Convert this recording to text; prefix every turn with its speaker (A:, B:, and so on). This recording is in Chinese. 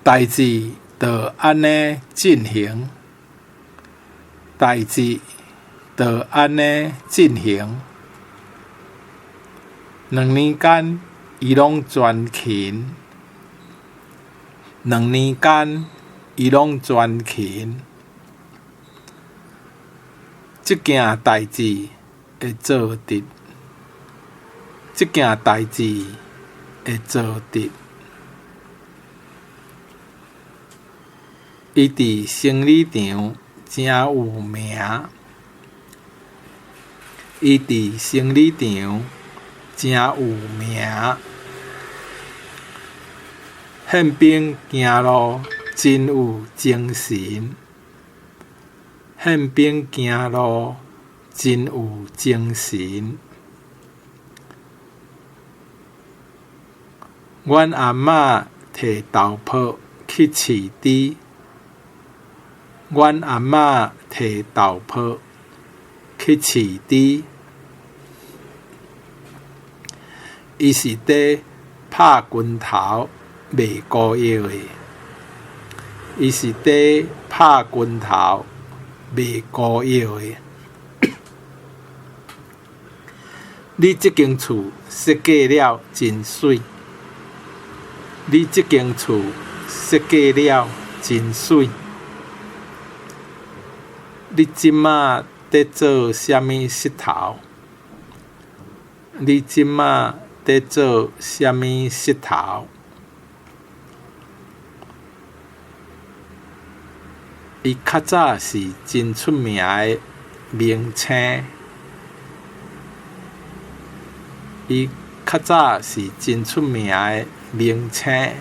A: 代志就安尼进行，代志就安尼进行。2年间，伊拢全勤。2年间，伊拢全勤。即件代志会做得，即件代志会做得。伊伫生理场真有名，伊伫生理场真有名。宪兵行路真有精神，宪兵行路真有精神。阮阿嬷摕豆泡去饲猪，阮阿嬷摕豆泡去饲猪，伊是伫拍拳头卖膏药的，伊是伫拍拳头卖膏药的。你即间厝设计了真水，你即间厝设计了真水。你即马伫做啥物石头？你即马伫做啥物石头？伊较早是真出名的明星，伊较早是真出名的明星。